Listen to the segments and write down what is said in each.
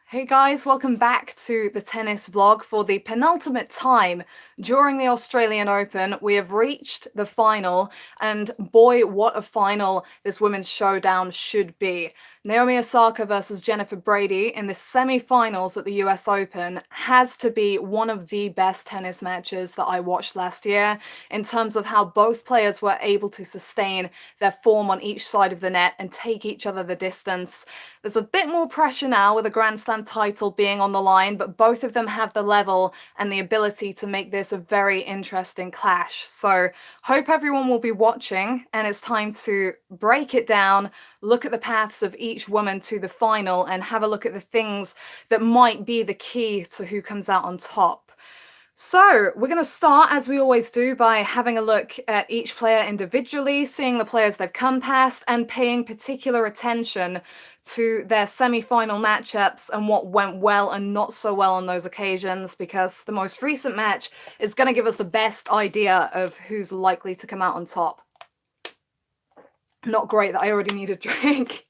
Hey guys, welcome back to the tennis vlog for the penultimate time during the Australian Open. We have reached the final, and boy, what a final this women's showdown should be. Naomi Osaka versus Jennifer Brady in the semi-finals at the US Open has to be one of the best tennis matches that I watched last year in terms of how both players were able to sustain their form on each side of the net and take each other the distance. There's a bit more pressure now with a Grand Slam title being on the line, but both of them have the level and the ability to make this a very interesting clash. So hope everyone will be watching, and it's time to break it down, look at the paths of each woman to the final, and have a look at the things that might be the key to who comes out on top. So we're going to start, as we always do, by having a look at each player individually, seeing the players they've come past, and paying particular attention to their semi-final matchups and what went well and not so well on those occasions, because the most recent match is going to give us the best idea of who's likely to come out on top. Not great that I already need a drink.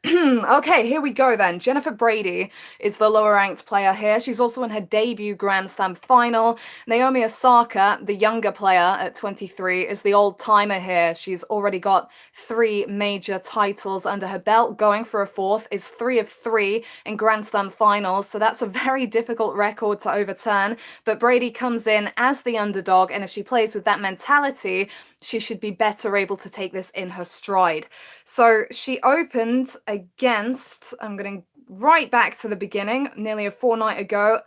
Okay, here we go then. Jennifer Brady is the lower ranked player here. She's also in her debut Grand Slam final. Naomi Osaka, the younger player at 23, is the old timer here. She's already got 3 major titles under her belt. Going for a 4th, is 3 of 3 in Grand Slam finals, so that's a very difficult record to overturn. But Brady comes in as the underdog, and if she plays with that mentality, she should be better able to take this in her stride. So she opened against, I'm going right back to the beginning, nearly a fortnight ago,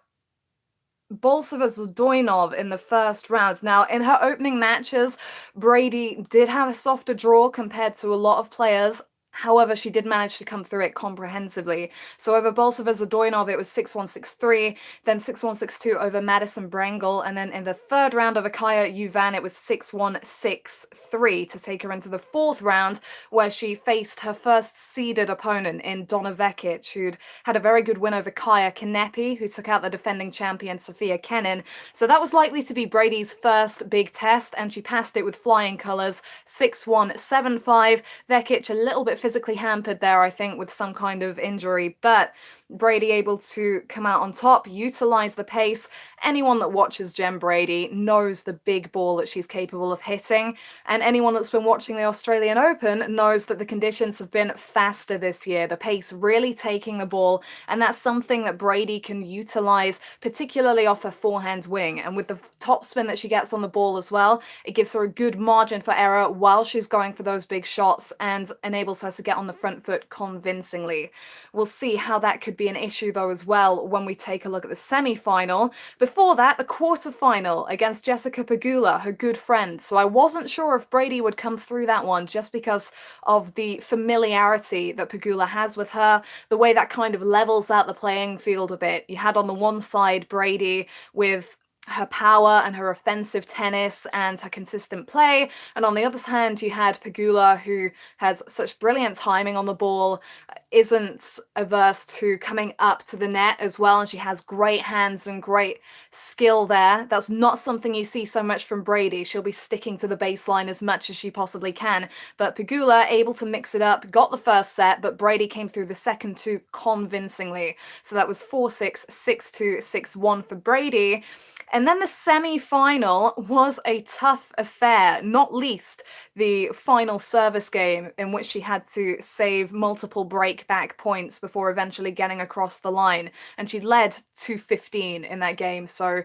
Bolsova Zdoinov in the first round. Now, in her opening matches, Brady did have a softer draw compared to a lot of players. However, she did manage to come through it comprehensively. So over Bolsova Zdoinov, it was 6-1, 6-3, then 6-1, 6-2 over Madison Brangle, and then in the third round over Kaya Juvan, it was 6-1, 6-3 to take her into the 4th round, where she faced her first seeded opponent in Donna Vekic, who'd had a very good win over Kaya Kanepi, who took out the defending champion Sofia Kenin. So that was likely to be Brady's first big test, and she passed it with flying colours, 6-1, 7-5. Vekic a little bit physically hampered there, I think, with some kind of injury, but Brady able to come out on top, utilize the pace. Anyone that watches Jen Brady knows the big ball that she's capable of hitting, and anyone that's been watching the Australian Open knows that the conditions have been faster this year, the pace really taking the ball, and that's something that Brady can utilize, particularly off her forehand wing. And with the topspin that she gets on the ball as well, it gives her a good margin for error while she's going for those big shots and enables her to get on the front foot convincingly. We'll see how that could be an issue though as well when we take a look at the semi-final. Before that, the quarter-final against Jessica Pegula, her good friend. So I wasn't sure if Brady would come through that one just because of the familiarity that Pegula has with her, the way that kind of levels out the playing field a bit. You had on the one side Brady with her power and her offensive tennis and her consistent play, and on the other hand you had Pegula, who has such brilliant timing on the ball, isn't averse to coming up to the net as well, and she has great hands and great skill there. That's not something you see so much from Brady. She'll be sticking to the baseline as much as she possibly can, but Pegula able to mix it up, got the first set, but Brady came through the second 2 convincingly. So that was 4-6, 6-2, 6-1 for Brady. And then the semi-final was a tough affair, not least the final service game, in which she had to save multiple break-back points before eventually getting across the line. And she led 2-15 in that game, so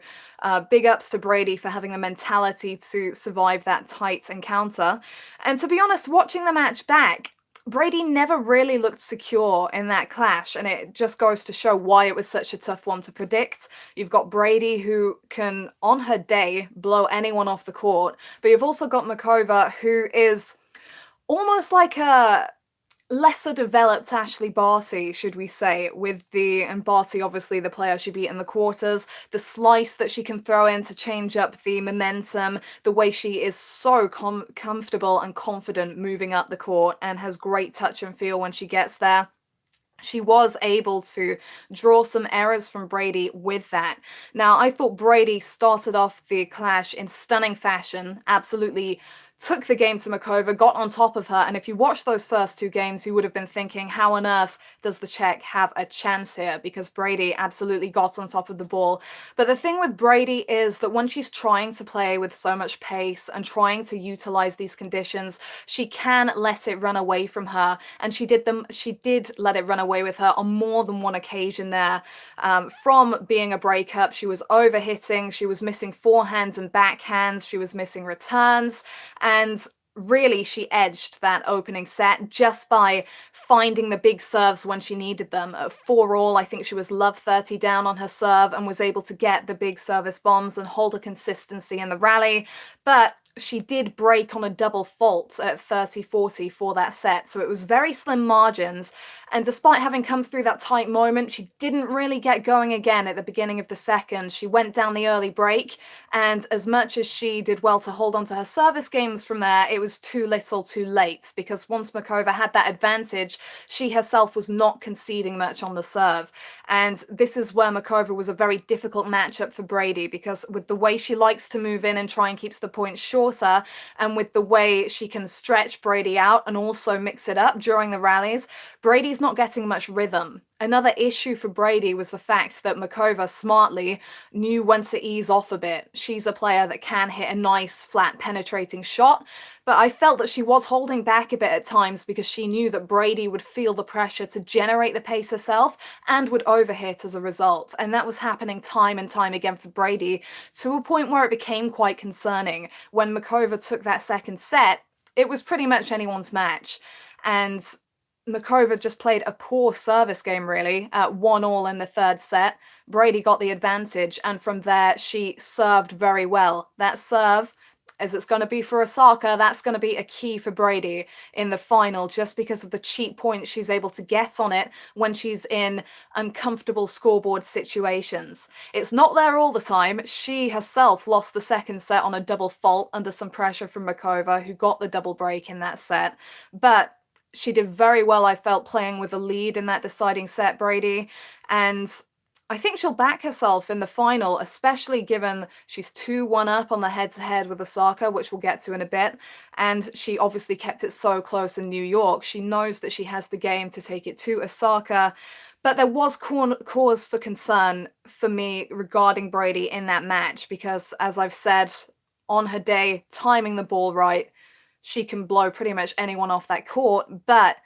big ups to Brady for having the mentality to survive that tight encounter. And to be honest, watching the match back, Brady never really looked secure in that clash, and it just goes to show why it was such a tough one to predict. You've got Brady, who can, on her day, blow anyone off the court, but you've also got Makova, who is almost like a lesser developed Ashley Barty, should we say, and Barty obviously the player she beat in the quarters, the slice that she can throw in to change up the momentum, the way she is so comfortable and confident moving up the court and has great touch and feel when she gets there. She was able to draw some errors from Brady with that. Now, I thought Brady started off the clash in stunning fashion, absolutely took the game to Makova, got on top of her, and if you watch those first two games, you would have been thinking, how on earth does the Czech have a chance here? Because Brady absolutely got on top of the ball. But the thing with Brady is that when she's trying to play with so much pace and trying to utilize these conditions, she can let it run away from her, and she did let it run away with her on more than one occasion there. From being a breakup, she was overhitting, she was missing forehands and backhands, she was missing returns, and really she edged that opening set just by finding the big serves when she needed them. At 4-all, I think she was love 30 down on her serve and was able to get the big service bombs and hold a consistency in the rally. But she did break on a double fault at 30-40 for that set, so it was very slim margins. And despite having come through that tight moment, she didn't really get going again at the beginning of the second. She went down the early break, and as much as she did well to hold on to her service games from there, it was too little too late, because once Makova had that advantage, she herself was not conceding much on the serve. And this is where Makova was a very difficult matchup for Brady, because with the way she likes to move in and try and keeps the points shorter, and with the way she can stretch Brady out and also mix it up during the rallies, Brady's not getting much rhythm. Another issue for Brady was the fact that Makova smartly knew when to ease off a bit. She's a player that can hit a nice, flat, penetrating shot, but I felt that she was holding back a bit at times because she knew that Brady would feel the pressure to generate the pace herself and would overhit as a result. And that was happening time and time again for Brady, to a point where it became quite concerning. When Makova took that second set, it was pretty much anyone's match. And Makova just played a poor service game, really, at 1-all in the third set. Brady got the advantage, and from there, she served very well. That serve, as it's going to be for Osaka, that's going to be a key for Brady in the final, just because of the cheap points she's able to get on it when she's in uncomfortable scoreboard situations. It's not there all the time. She herself lost the second set on a double fault under some pressure from Makova, who got the double break in that set. But she did very well, I felt, playing with a lead in that deciding set, Brady, and I think she'll back herself in the final, especially given she's 2-1 up on the head-to-head with Osaka, which we'll get to in a bit, and she obviously kept it so close in New York. She knows that she has the game to take it to Osaka, but there was cause for concern for me regarding Brady in that match, because, as I've said, on her day, timing the ball right, she can blow pretty much anyone off that court, but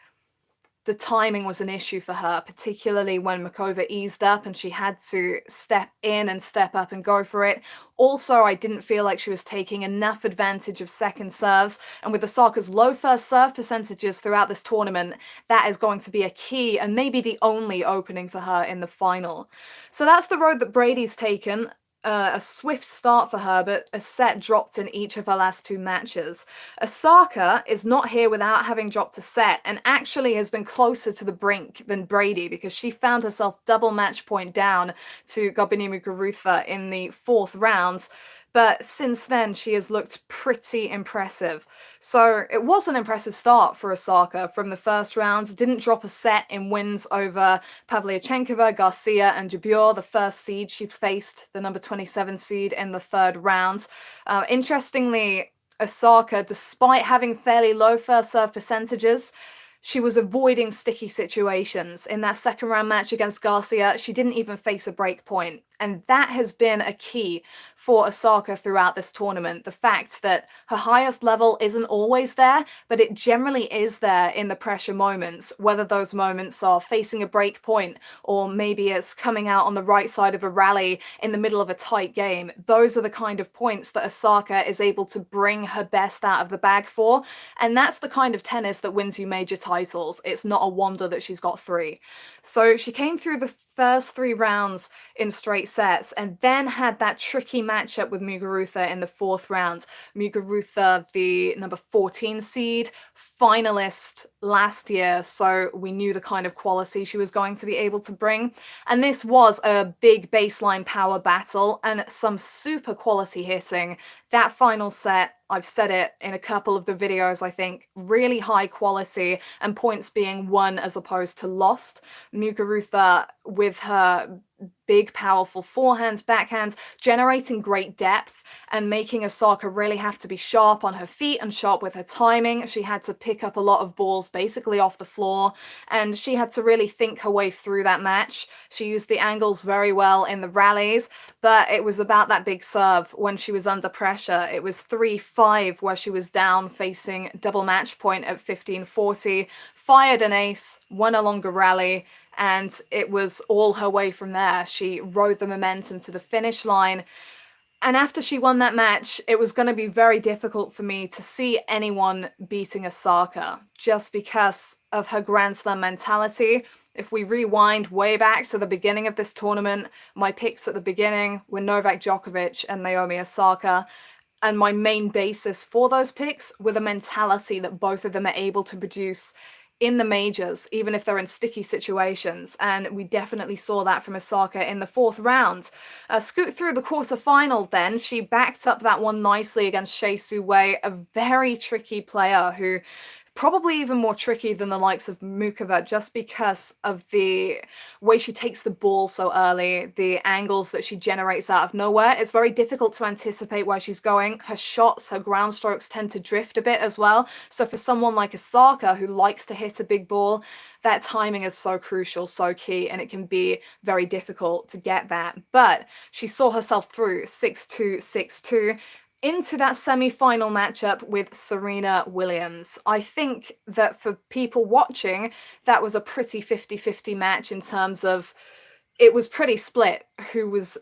the timing was an issue for her, particularly when Makova eased up and she had to step in and step up and go for it. Also, I didn't feel like she was taking enough advantage of second serves, and with Osaka's low first serve percentages throughout this tournament, that is going to be a key and maybe the only opening for her in the final. So that's the road that Brady's taken. A swift start for her, but a set dropped in each of her last two matches. Osaka is not here without having dropped a set, and actually has been closer to the brink than Brady, because she found herself double match point down to Garbine Muguruza in the fourth round. But since then, she has looked pretty impressive. So it was an impressive start for Osaka from the first round. Didn't drop a set in wins over Pavlyuchenkova, Garcia, and Jabeur, the first seed. She faced the number 27 seed in the third round. Interestingly, Osaka, despite having fairly low first serve percentages, she was avoiding sticky situations. In that second round match against Garcia, she didn't even face a break point. And that has been a key for Osaka throughout this tournament. The fact that her highest level isn't always there, but it generally is there in the pressure moments, whether those moments are facing a break point or maybe it's coming out on the right side of a rally in the middle of a tight game. Those are the kind of points that Osaka is able to bring her best out of the bag for. And that's the kind of tennis that wins you major titles. It's not a wonder that she's got 3. So she came through the first 3 rounds in straight sets, and then had that tricky matchup with Muguruza in the fourth round. Muguruza, the number 14 seed, finalist last year, so we knew the kind of quality she was going to be able to bring. And this was a big baseline power battle and some super quality hitting. That final set, I've said it in a couple of the videos, I think, really high quality and points being won as opposed to lost. Muguruza, with her big, powerful forehands, backhands, generating great depth and making Osaka really have to be sharp on her feet and sharp with her timing. She had to pick up a lot of balls basically off the floor, and she had to really think her way through that match. She used the angles very well in the rallies, but it was about that big serve when she was under pressure. It was 3-5 where she was down facing double match point at 15-40, fired an ace, won a longer rally, and it was all her way from there. She rode the momentum to the finish line. And after she won that match, it was going to be very difficult for me to see anyone beating Osaka just because of her Grand Slam mentality. If we rewind way back to the beginning of this tournament, my picks at the beginning were Novak Djokovic and Naomi Osaka. And my main basis for those picks were the mentality that both of them are able to produce in the majors, even if they're in sticky situations. And we definitely saw that from Osaka in the fourth round. Scoot through the quarterfinal then. She backed up that one nicely against Shea Su Wei, a very tricky player who probably even more tricky than the likes of Mukova just because of the way she takes the ball so early, the angles that she generates out of nowhere. It's very difficult to anticipate where she's going. Her shots, her ground strokes tend to drift a bit as well. So for someone like Osaka who likes to hit a big ball, that timing is so crucial, so key, and it can be very difficult to get that. But she saw herself through 6-2, 6-2. Into that semi-final matchup with Serena Williams. I think that for people watching, that was a pretty 50-50 match in terms of it was pretty split who was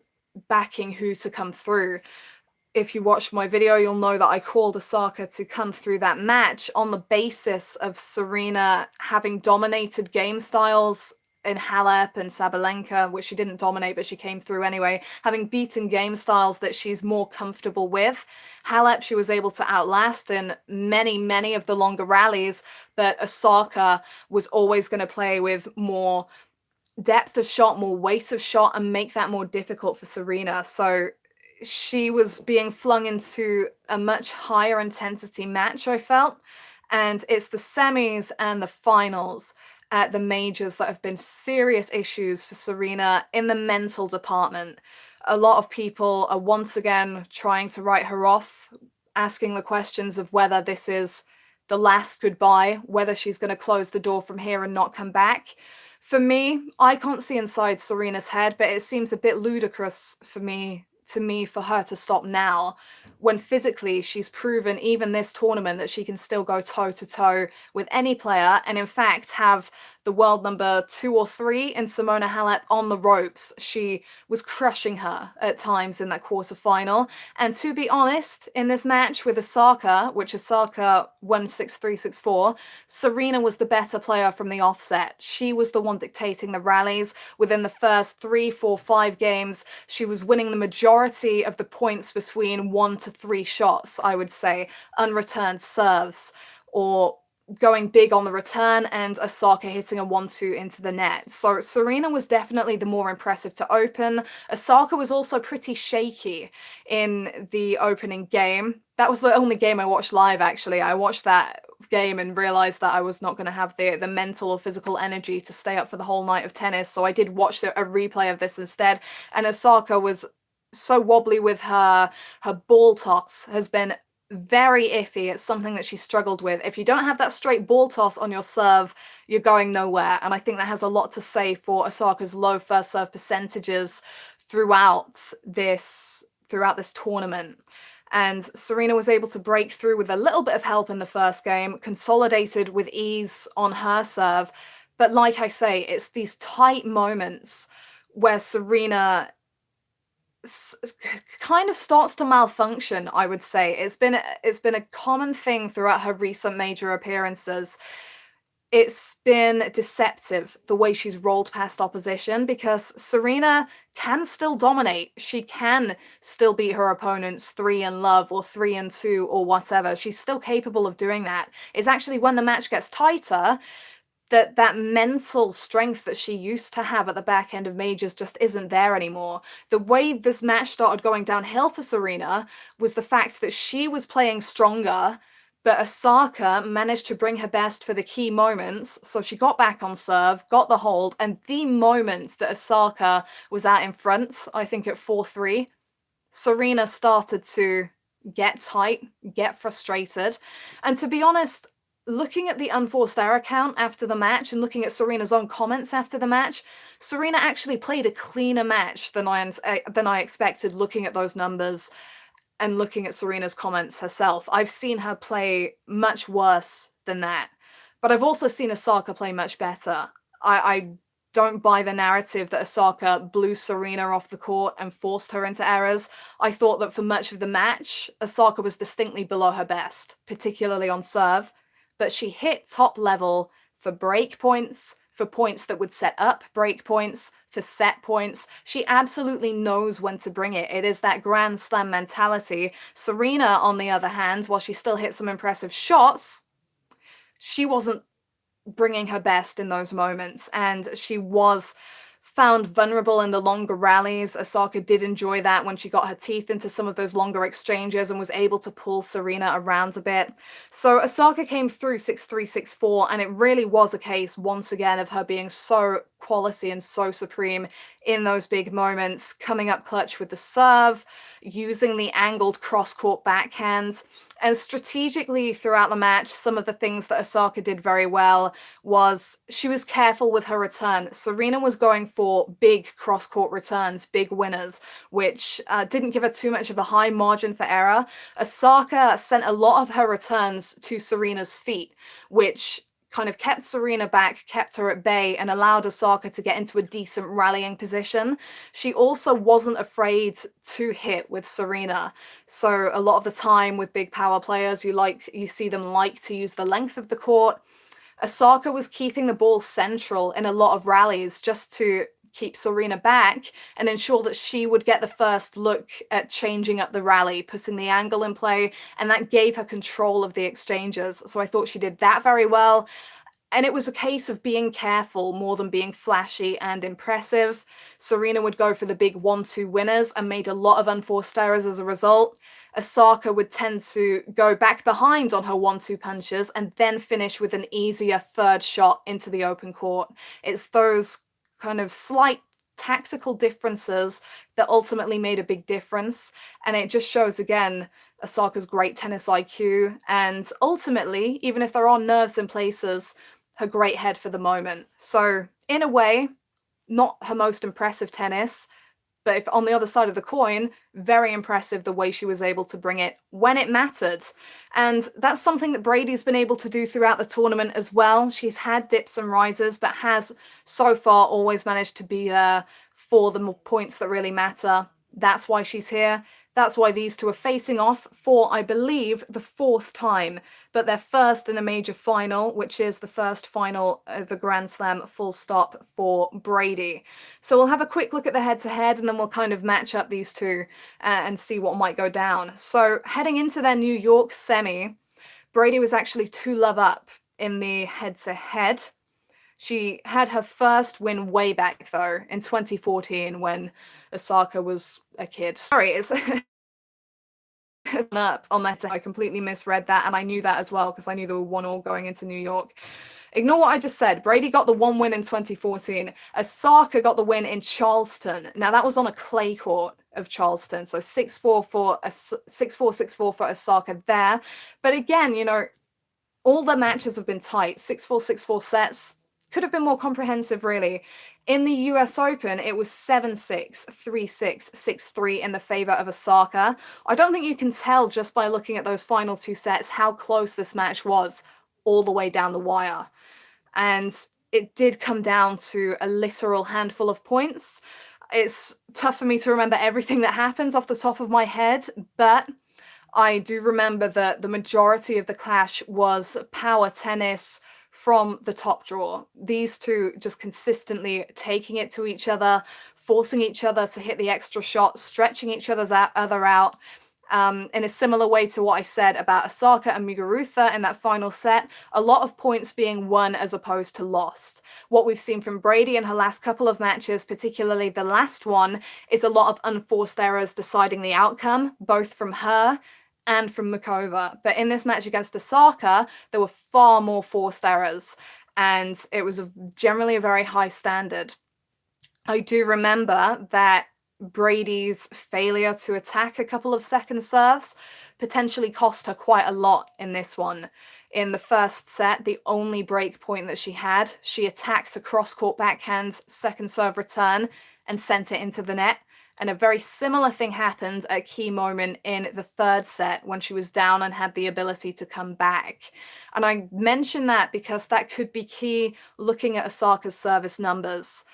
backing who to come through. If you watched my video, you'll know that I called Osaka to come through that match on the basis of Serena having dominated game styles in Halep and Sabalenka, which she didn't dominate, but she came through anyway, having beaten game styles that she's more comfortable with. Halep, she was able to outlast in many of the longer rallies, but Osaka was always going to play with more depth of shot, more weight of shot, and make that more difficult for Serena. So she was being flung into a much higher intensity match, I felt. And it's the semis and the finals at the majors that have been serious issues for Serena in the mental department. A lot of people are once again trying to write her off, asking the questions of whether this is the last goodbye, whether she's going to close the door from here and not come back. For me, I can't see inside Serena's head, but it seems a bit ludicrous for her to stop now when physically she's proven even this tournament that she can still go toe-to-toe with any player and in fact have the world number 2 or 3 in Simona Halep on the ropes. She was crushing her at times in that quarterfinal. And to be honest, in this match with Osaka, which Osaka won 6-3, 6-4, Serena was the better player from the offset. She was the one dictating the rallies. Within the first 3, 4, 5 games, she was winning the majority of the points between 1 to 3 shots, I would say, unreturned serves, or going big on the return, and Osaka hitting a 1-2 into the net. So Serena was definitely the more impressive to open. Osaka was also pretty shaky in the opening game. That was the only game I watched live, actually. I watched that game and realized that I was not going to have the mental or physical energy to stay up for the whole night of tennis, so I did watch a replay of this instead. And Osaka was so wobbly with her ball toss, has been very iffy. It's something that she struggled with. If you don't have that straight ball toss on your serve, you're going nowhere. And I think that has a lot to say for Osaka's low first serve percentages throughout this tournament. And Serena was able to break through with a little bit of help in the first game, consolidated with ease on her serve. But like I say, it's these tight moments where Serena kind of starts to malfunction, I would say. It's been a common thing throughout her recent major appearances. It's been deceptive the way she's rolled past opposition, because Serena can still dominate. She can still beat her opponents 3 in love or 3 in 2 or whatever. She's still capable of doing that. It's actually when the match gets tighter that mental strength that she used to have at the back end of majors just isn't there anymore. The way this match started going downhill for Serena was the fact that she was playing stronger, But Osaka managed to bring her best for the key moments. So she got back on serve, got the hold, and the moment that Osaka was out in front, I think at 4-3, Serena started to get tight, get frustrated. And to be honest, looking at the unforced error count after the match and looking at Serena's own comments after the match, Serena actually played a cleaner match than I expected looking at those numbers and looking at Serena's comments herself. I've seen her play much worse than that. But I've also seen Osaka play much better. I don't buy the narrative that Osaka blew Serena off the court and forced her into errors. I thought that for much of the match, Osaka was distinctly below her best, particularly on serve. But she hit top level for break points, for points that would set up break points, for set points. She absolutely knows when to bring it. It is that Grand Slam mentality. Serena, on the other hand, while she still hit some impressive shots, she wasn't bringing her best in those moments, and she was found vulnerable in the longer rallies. Osaka did enjoy that when she got her teeth into some of those longer exchanges and was able to pull Serena around a bit. So Osaka came through 6-3, 6-4, and it really was a case, once again, of her being so quality and so supreme in those big moments, coming up clutch with the serve, using the angled cross-court backhand. And strategically throughout the match, some of the things that Osaka did very well was she was careful with her return. Serena was going for big cross-court returns, big winners, which didn't give her too much of a high margin for error. Osaka sent a lot of her returns to Serena's feet, which kind of kept Serena back, kept her at bay, and allowed Osaka to get into a decent rallying position. She also wasn't afraid to hit with Serena. So a lot of the time with big power players, you see them like to use the length of the court. Osaka was keeping the ball central in a lot of rallies just to keep Serena back and ensure that she would get the first look at changing up the rally, putting the angle in play, and that gave her control of the exchanges. So I thought she did that very well. And it was a case of being careful more than being flashy and impressive. Serena would go for the big 1-2 winners and made a lot of unforced errors as a result. Osaka would tend to go back behind on her 1-2 punches and then finish with an easier third shot into the open court. It's those kind of slight tactical differences that ultimately made a big difference. And it just shows, again, Osaka's great tennis IQ, and ultimately, even if there are nerves in places, her great head for the moment. So, in a way, not her most impressive tennis, but if on the other side of the coin, very impressive the way she was able to bring it when it mattered. And that's something that Brady's been able to do throughout the tournament as well. She's had dips and rises, but has so far always managed to be there for the points that really matter. That's why she's here. That's why these two are facing off for, I believe, the fourth time, but they're first in a major final, which is the first final of the Grand Slam full stop for Brady. So we'll have a quick look at the head-to-head, and then we'll kind of match up these two and see what might go down. So heading into their New York semi, Brady was actually 2-love up in the head-to-head. She had her first win way back, though, in 2014 when Osaka was a kid. Sorry, it's up on that. I completely misread that, and I knew that as well because I knew there were 1-1 going into New York. Ignore what I just said. Brady got the 1 win in 2014. Osaka got the win in Charleston. Now, that was on a clay court of Charleston, so 6-4, 6-4 for Osaka there. But again, you know, all the matches have been tight. 6-4, 6-4 sets. Could have been more comprehensive, really. In the US Open, it was 7-6, 3-6, 6-3 in the favor of Osaka. I don't think you can tell just by looking at those final 2 sets how close this match was all the way down the wire. And it did come down to a literal handful of points. It's tough for me to remember everything that happens off the top of my head, but I do remember that the majority of the clash was power tennis from the top draw. These two just consistently taking it to each other, forcing each other to hit the extra shot, stretching each other's other out. In a similar way to what I said about Osaka and Muguruza in that final set, a lot of points being won as opposed to lost. What we've seen from Brady in her last couple of matches, particularly the last one, is a lot of unforced errors deciding the outcome, both from her and from Mukova. But in this match against Osaka, there were far more forced errors, and it was generally a very high standard. I do remember that Brady's failure to attack a couple of second serves potentially cost her quite a lot in this one. In the first set, the only break point that she had, she attacked a cross-court backhand second serve return and sent it into the net. And a very similar thing happened at a key moment in the third set when she was down and had the ability to come back. And I mention that because that could be key looking at Osaka's service numbers.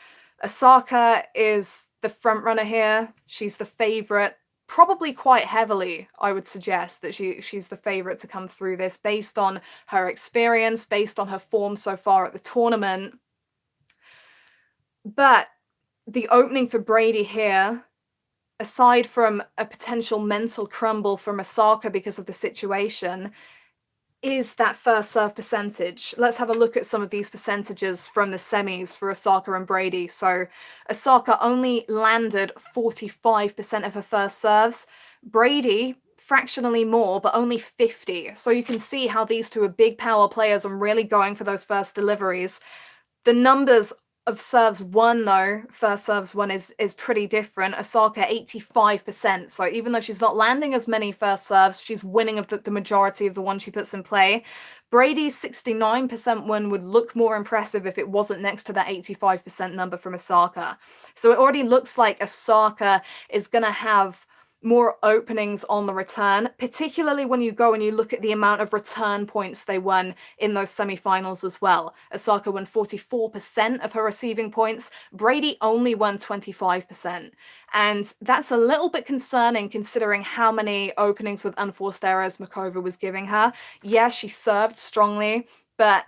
Osaka is the front runner here. She's the favorite, probably quite heavily, I would suggest that she's the favorite to come through this based on her experience, based on her form so far at the tournament. But the opening for Brady here, aside from a potential mental crumble from Osaka because of the situation, is that first serve percentage. Let's have a look at some of these percentages from the semis for Osaka and Brady. So Osaka only landed 45% of her first serves. Brady, fractionally more, but only 50. So you can see how these two are big power players and really going for those first deliveries. The numbers of serves won, though, first serves won is pretty different. Osaka 85%. So even though she's not landing as many first serves, she's winning of the majority of the ones she puts in play. Brady's 69% win would look more impressive if it wasn't next to that 85% number from Osaka. So it already looks like Osaka is going to have more openings on the return, particularly when you go and you look at the amount of return points they won in those semi-finals as well. Osaka won 44% of her receiving points. Brady only won 25%. And that's a little bit concerning considering how many openings with unforced errors Mukova was giving her. Yeah, she served strongly, but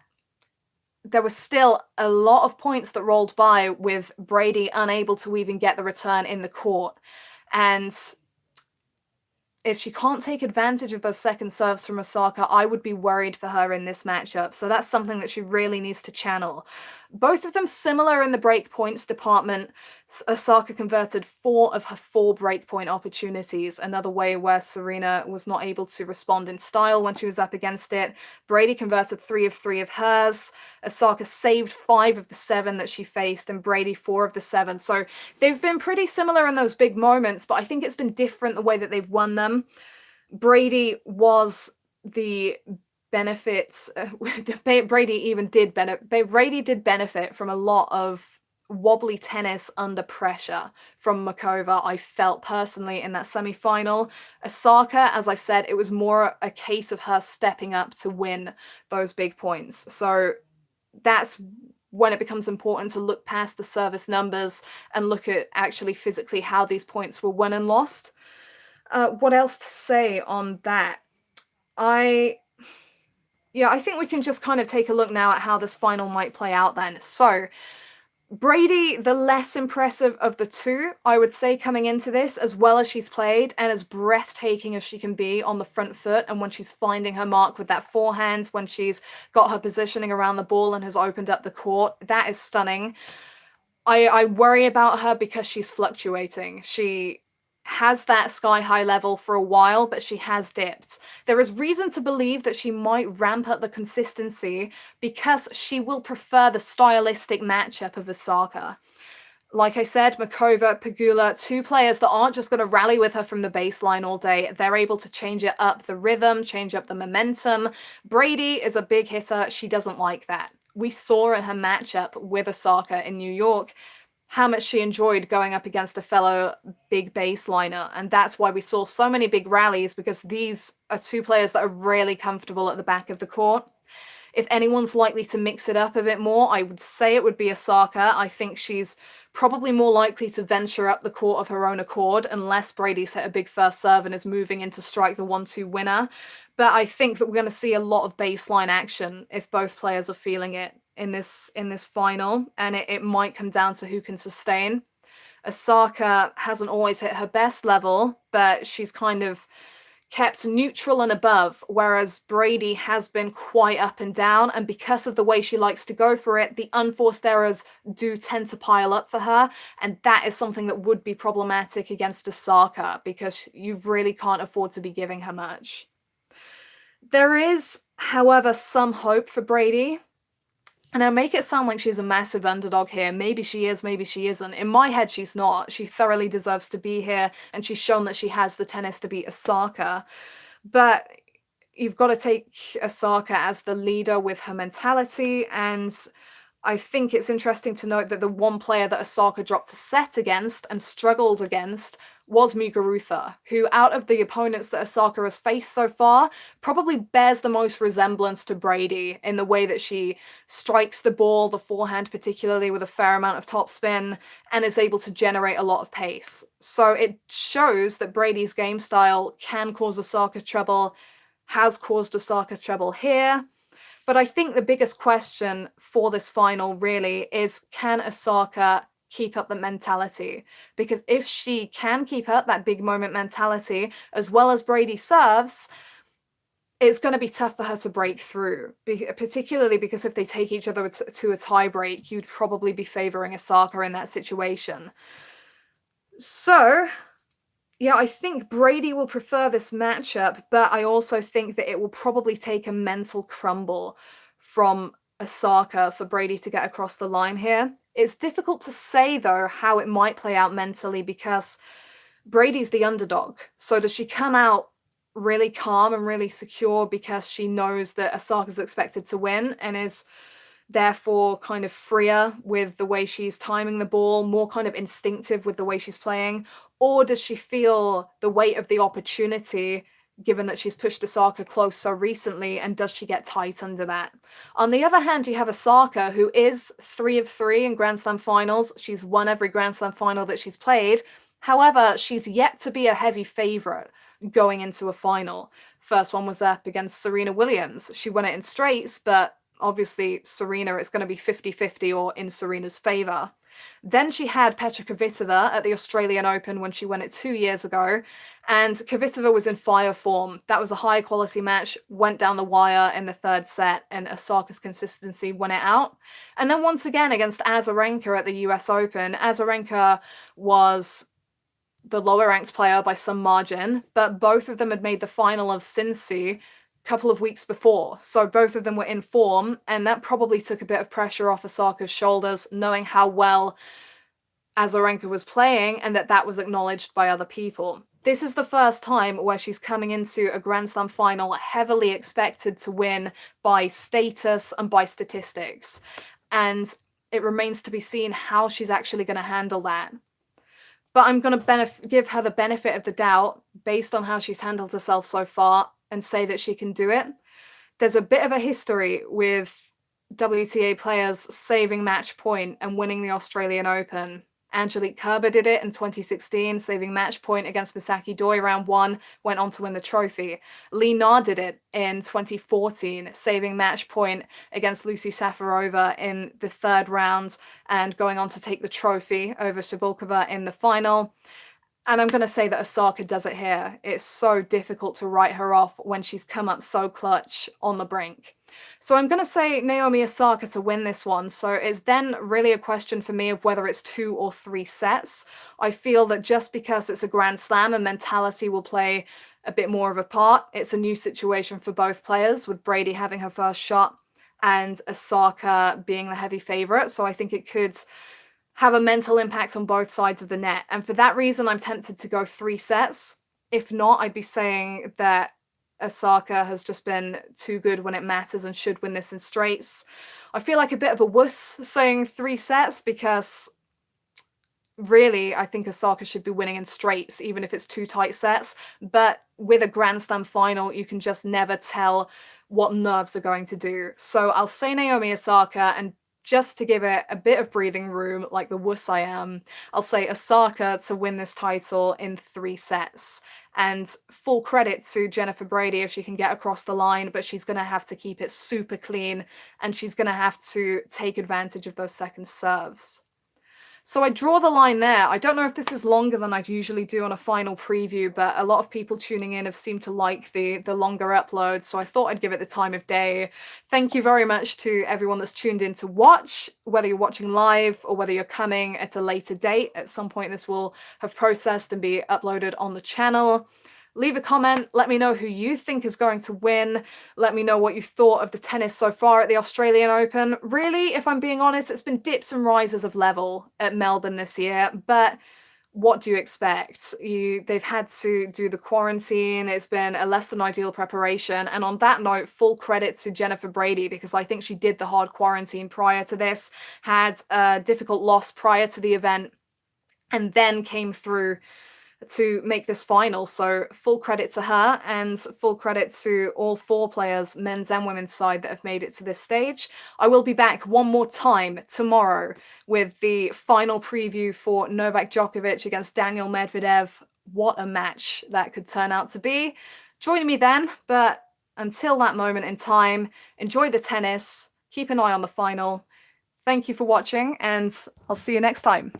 there was still a lot of points that rolled by with Brady unable to even get the return in the court. And if she can't take advantage of those second serves from Osaka, I would be worried for her in this matchup. So that's something that she really needs to channel. Both of them similar in the break points department. Osaka converted 4 of her 4 breakpoint opportunities, another way where Serena was not able to respond in style when she was up against it. Brady converted 3 of 3 of hers. Osaka saved 5 of the 7 that she faced, and Brady 4 of the 7. So they've been pretty similar in those big moments, but I think it's been different the way that they've won them. Brady was the benefits. Brady did benefit from a lot of wobbly tennis under pressure from Mukova, I felt personally in that semi-final. Osaka, as I've said, it was more a case of her stepping up to win those big points. So that's when it becomes important to look past the service numbers and look at actually physically how these points were won and lost. What else to say on that? I think we can just kind of take a look now at how this final might play out then. So Brady, the less impressive of the two, I would say, coming into this, as well as she's played and as breathtaking as she can be on the front foot, and when she's finding her mark with that forehand, when she's got her positioning around the ball and has opened up the court, that is stunning. I worry about her because she's fluctuating. She has that sky-high level for a while, but she has dipped. There is reason to believe that she might ramp up the consistency because she will prefer the stylistic matchup of Osaka. Like I said, Mukova, Pegula, 2 players that aren't just going to rally with her from the baseline all day. They're able to change it up the rhythm, change up the momentum. Brady is a big hitter. She doesn't like that. We saw in her matchup with Osaka in New York how much she enjoyed going up against a fellow big baseliner. And that's why we saw so many big rallies, because these are 2 players that are really comfortable at the back of the court. If anyone's likely to mix it up a bit more, I would say it would be Osaka. I think she's probably more likely to venture up the court of her own accord unless Brady's hit a big first serve and is moving in to strike the 1-2 winner. But I think that we're going to see a lot of baseline action if both players are feeling it in this final, and it might come down to who can sustain. Osaka hasn't always hit her best level, but she's kind of kept neutral and above, whereas Brady has been quite up and down, and because of the way she likes to go for it, the unforced errors do tend to pile up for her, and that is something that would be problematic against Osaka, because you really can't afford to be giving her much. There is, however, some hope for Brady. And I make it sound like she's a massive underdog here. Maybe she is, maybe she isn't. In my head, she's not. She thoroughly deserves to be here, and she's shown that she has the tennis to beat Osaka. But you've got to take Osaka as the leader with her mentality, and I think it's interesting to note that the one player that Osaka dropped a set against and struggled against was Muguruza, who, out of the opponents that Osaka has faced so far, probably bears the most resemblance to Brady in the way that she strikes the ball, the forehand particularly, with a fair amount of topspin, and is able to generate a lot of pace. So it shows that Brady's game style can cause Osaka trouble, has caused Osaka trouble here. But I think the biggest question for this final really is, can Osaka keep up the mentality? Because if she can keep up that big moment mentality as well as Brady serves, it's going to be tough for her to break through, particularly because if they take each other to a tie break, you'd probably be favoring Osaka in that situation. So yeah, I think Brady will prefer this matchup, but I also think that it will probably take a mental crumble from Osaka for Brady to get across the line here. It's difficult to say, though, how it might play out mentally because Brady's the underdog. So does she come out really calm and really secure because she knows that Osaka's expected to win and is therefore kind of freer with the way she's timing the ball, more kind of instinctive with the way she's playing? Or does she feel the weight of the opportunity, given that she's pushed Osaka close so recently, and does she get tight under that? On the other hand, you have Osaka, who is 3 of 3 in Grand Slam finals. She's won every Grand Slam final that she's played. However, she's yet to be a heavy favourite going into a final. First one was up against Serena Williams. She won it in straights, but obviously Serena, it's going to be 50-50 or in Serena's favour. Then she had Petra Kvitova at the Australian Open when she won it 2 years ago, and Kvitova was in fire form. That was a high quality match, went down the wire in the third set, and Osaka's consistency won it out. And then once again against Azarenka at the US Open, Azarenka was the lower ranked player by some margin, but both of them had made the final of Cincy couple of weeks before, so both of them were in form, and that probably took a bit of pressure off Osaka's shoulders, knowing how well Azarenka was playing and that was acknowledged by other people. This is the first time where she's coming into a Grand Slam final heavily expected to win by status and by statistics, and it remains to be seen how she's actually going to handle that. But I'm going to give her the benefit of the doubt based on how she's handled herself so far and say that she can do it. There's a bit of a history with WTA players saving match point and winning the Australian Open. Angelique Kerber did it in 2016, saving match point against Misaki Doi round 1, went on to win the trophy. Li Na did it in 2014, saving match point against Lucy Safarova in the third round and going on to take the trophy over Shabulkova in the final. And I'm going to say that Osaka does it here. It's so difficult to write her off when she's come up so clutch on the brink. So I'm going to say Naomi Osaka to win this one. So it's then really a question for me of whether it's 2 or 3 sets. I feel that just because it's a Grand Slam and mentality will play a bit more of a part, it's a new situation for both players, with Brady having her first shot and Osaka being the heavy favourite. So I think it could have a mental impact on both sides of the net. And for that reason, I'm tempted to go 3 sets. If not, I'd be saying that Osaka has just been too good when it matters and should win this in straights. I feel like a bit of a wuss saying 3 sets because really I think Osaka should be winning in straights even if it's 2 tight sets. But with a Grand Slam final, you can just never tell what nerves are going to do. So I'll say Naomi Osaka, and just to give it a bit of breathing room, like the wuss I am, I'll say Osaka to win this title in 3 sets. And full credit to Jennifer Brady if she can get across the line, but she's going to have to keep it super clean, and she's going to have to take advantage of those second serves. So I draw the line there. I don't know if this is longer than I'd usually do on a final preview, but a lot of people tuning in have seemed to like the longer upload, so I thought I'd give it the time of day. Thank you very much to everyone that's tuned in to watch, whether you're watching live or whether you're coming at a later date. At some point this will have processed and be uploaded on the channel. Leave a comment, let me know who you think is going to win, let me know what you thought of the tennis so far at the Australian Open. Really, if I'm being honest, it's been dips and rises of level at Melbourne this year, but what do you expect? They've had to do the quarantine, it's been a less than ideal preparation, and on that note, full credit to Jennifer Brady, because I think she did the hard quarantine prior to this, had a difficult loss prior to the event, and then came through to make this final. So full credit to her, and full credit to all 4 players, men's and women's side, that have made it to this stage. I will be back one more time tomorrow with the final preview for Novak Djokovic against Daniel Medvedev. What a match that could turn out to be. Join me then, but until that moment in time, enjoy the tennis, keep an eye on the final. Thank you for watching, and I'll see you next time.